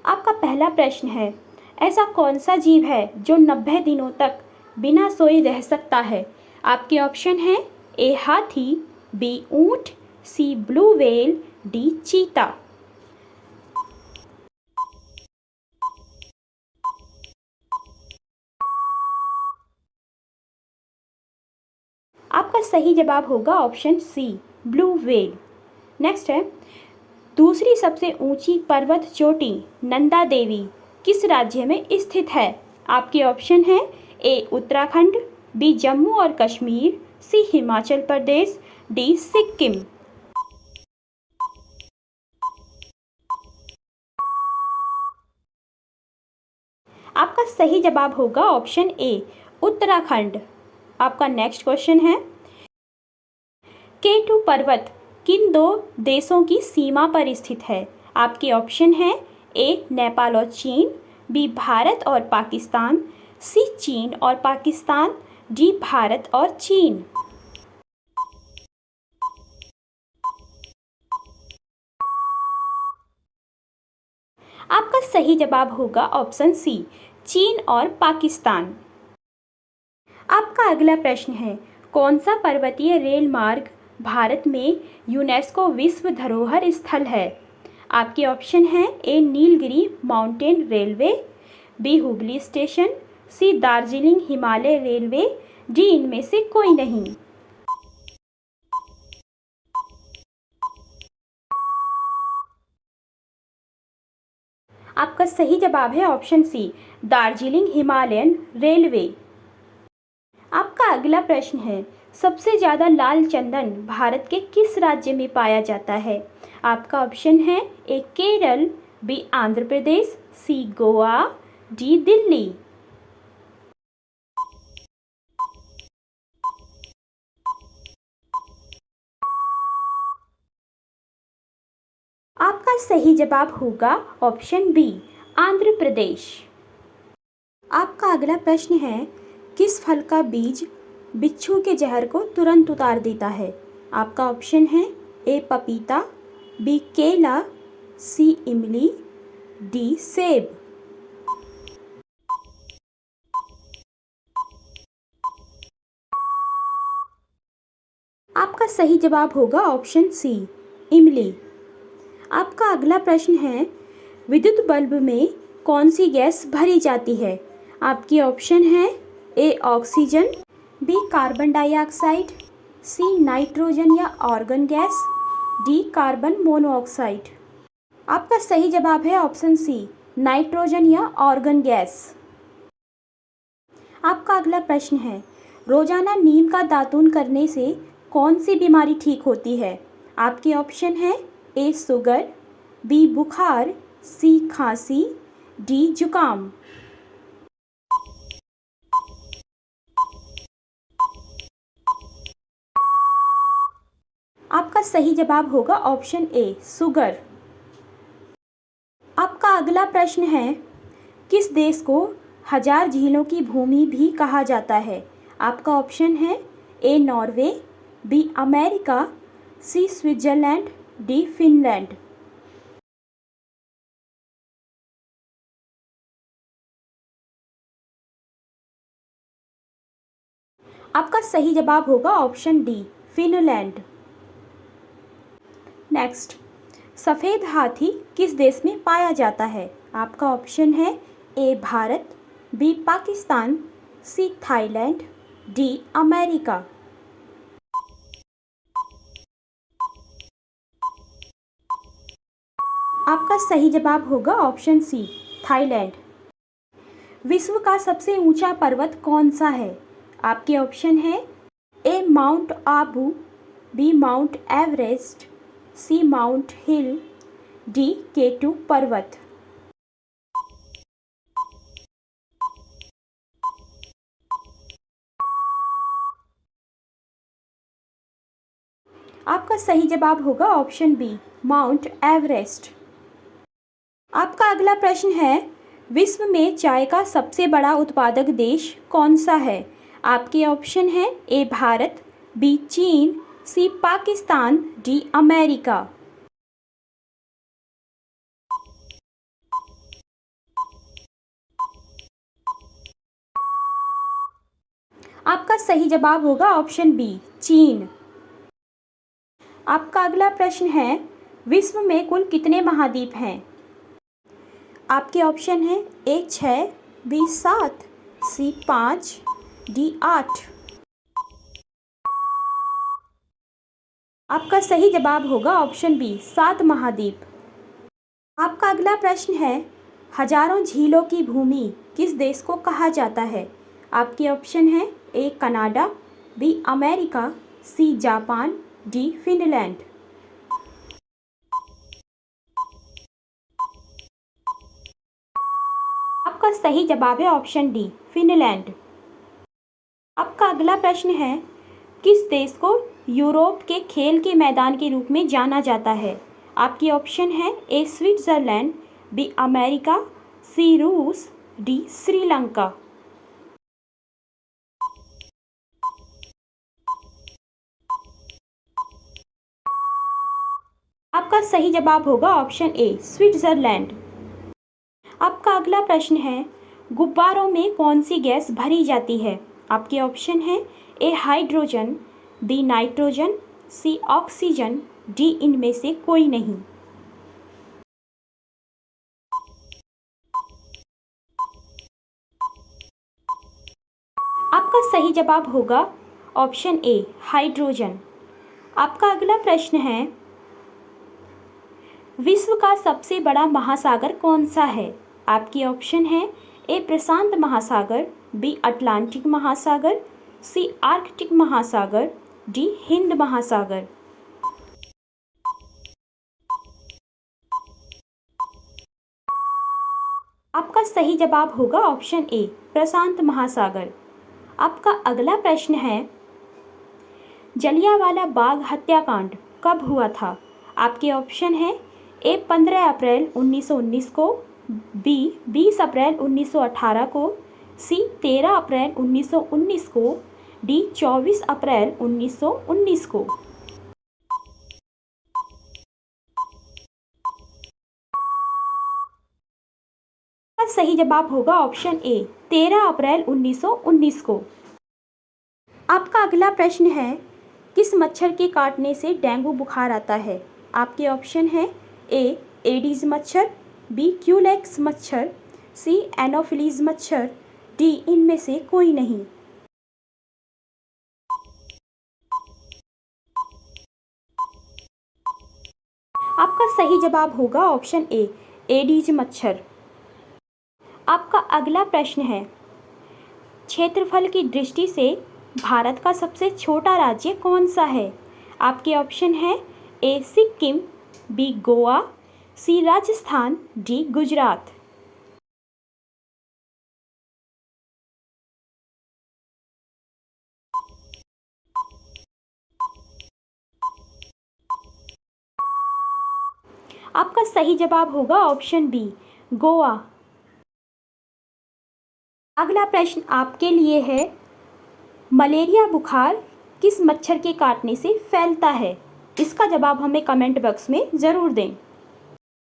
आपका पहला प्रश्न है, ऐसा कौन सा जीव है जो 90 दिनों तक बिना सोए रह सकता है? आपके ऑप्शन हैं ए हाथी, बी ऊंट, सी ब्लू व्हेल, डी चीता। आपका सही जवाब होगा option C, blue whale. Next है, दूसरी सबसे ऊंची पर्वत चोटी नंदा देवी किस राज्य में स्थित है? आपके ऑप्शन हैं ए उत्तराखंड, बी जम्मू और कश्मीर, सी हिमाचल प्रदेश, डी सिक्किम। आपका सही जवाब होगा ऑप्शन ए, उत्तराखंड। आपका नेक्स्ट क्वेश्चन है, K2 पर्वत किन दो देशों की सीमा पर स्थित है? आपके ऑप्शन हैं ए नेपाल और चीन, बी भारत और पाकिस्तान, सी चीन और पाकिस्तान, डी भारत और चीन। आपका सही जवाब होगा ऑप्शन सी, चीन और पाकिस्तान। आपका अगला प्रश्न है, कौन सा पर्वतीय रेल मार्ग भारत में यूनेस्को विश्व धरोहर स्थल है? आपके ऑप्शन हैं A Nilgiri mountain railway, B Hubli station, C Darjeeling Himalaya railway, D इनमें से कोई नहीं। आपका सही जवाब है option C, Darjeeling Himalayan railway. आपका अगला प्रश्न है, सबसे ज़्यादा लाल चंदन भारत के किस राज्य में पाया जाता है? आपका ऑप्शन है ए केरल, बी आंध्र प्रदेश, सी गोवा, डी दिल्ली। आपका सही जवाब होगा ऑप्शन बी, आंध्र प्रदेश। आपका अगला प्रश्न है, किस फल का बीज बिच्छू के जहर को तुरंत उतार देता है? आपका ऑप्शन है ए पपीता, बी केला, सी इमली, डी सेब। आपका सही जवाब होगा ऑप्शन सी, इमली। आपका अगला प्रश्न है, विद्युत बल्ब में कौन सी गैस भरी जाती है? आपकी ऑप्शन है A oxygen, B carbon dioxide, C nitrogen या argon gas, D carbon monoxide. आपका सही जवाब है ऑप्शन सी, नाइट्रोजन या आर्गन गैस। आपका अगला प्रश्न है, रोजाना नीम का दातून करने से कौन सी बीमारी ठीक होती है? आपके ऑप्शन है ए शुगर, बी बुखार, सी खांसी, डी जुकाम। आपका सही जवाब होगा ऑप्शन ए, शुगर। आपका अगला प्रश्न है, किस देश को हजार झीलों की भूमि भी कहा जाता है? आपका ऑप्शन है A Norway, B America, C Switzerland, D Finland. आपका सही जवाब होगा ऑप्शन डी, फिनलैंड। नेक्स्ट, सफ़ेद हाथी किस देश में पाया जाता है? आपका ऑप्शन है A Bharat, B Pakistan, C Thailand, D America. आपका सही जवाब होगा ऑप्शन सी, थाईलैंड। विश्व का सबसे ऊंचा पर्वत कौन सा है? आपके ऑप्शन है A Mount Abu, B Mount Everest, C mount hill, D K2 पर्वत। आपका सही जवाब होगा ऑप्शन बी, माउंट एवरेस्ट। आपका अगला प्रश्न है, विश्व में चाय का सबसे बड़ा उत्पादक देश कौन सा है? आपके ऑप्शन है ए भारत, बी चीन, सी पाकिस्तान, डी अमेरिका। आपका सही जवाब होगा ऑप्शन बी, चीन। आपका अगला प्रश्न है, विश्व में कुल कितने महाद्वीप हैं? आपके ऑप्शन है ए 6, बी 7, सी 5, डी 8। आपका सही जवाब होगा ऑप्शन बी, 7 महाद्वीप। आपका अगला प्रश्न है, हजारों झीलों की भूमि किस देश को कहा जाता है? आपके ऑप्शन है A Canada, B America, C Japan, D Finland. आपका सही जवाब है ऑप्शन डी, फिनलैंड। आपका अगला प्रश्न है, किस देश को यूरोप के खेल के मैदान के रूप में जाना जाता है? आपकी ऑप्शन है ए स्विट्जरलैंड, बी अमेरिका, सी रूस, डी श्रीलंका। आपका सही जवाब होगा ऑप्शन ए, स्विट्जरलैंड। आपका अगला प्रश्न है, गुब्बारों में कौन सी गैस भरी जाती है? आपके ऑप्शन है ए हाइड्रोजन, बी नाइट्रोजन, सी ऑक्सीजन, डी इनमें से कोई नहीं। आपका सही जवाब होगा ऑप्शन ए, हाइड्रोजन। आपका अगला प्रश्न है, विश्व का सबसे बड़ा महासागर कौन सा है? आपके ऑप्शन है ए प्रशांत महासागर, बी अटलांटिक महासागर, सी आर्कटिक महासागर, डी हिंद महासागर। आपका सही जवाब होगा ऑप्शन ए, प्रशांत महासागर। आपका अगला प्रश्न है, जलियांवाला बाग हत्याकांड कब हुआ था? आपके ऑप्शन है ए 15 अप्रैल 1919 को, बी 20 अप्रैल 1918 को, सी 13 अप्रैल 1919 को, डी 24 अप्रैल 1919 को। सही जवाब होगा ऑप्शन ए, 13 अप्रैल 1919 को। आपका अगला प्रश्न है, किस मच्छर के काटने से डेंगू बुखार आता है? आपके ऑप्शन है ए एडीज मच्छर, बी क्यूलेक्स मच्छर, सी एनोफिलीज मच्छर, डी इनमें से कोई नहीं। आपका सही जवाब होगा ऑप्शन ए, एडीज मच्छर। आपका अगला प्रश्न है, क्षेत्रफल की दृष्टि से भारत का सबसे छोटा राज्य कौन सा है? आपके ऑप्शन है ए सिक्किम, बी गोवा, सी राजस्थान, डी गुजरात। आपका सही जवाब होगा ऑप्शन बी, गोवा। अगला प्रश्न आपके लिए है, मलेरिया बुखार किस मच्छर के काटने से फैलता है? इसका जवाब हमें कमेंट बॉक्स में ज़रूर दें।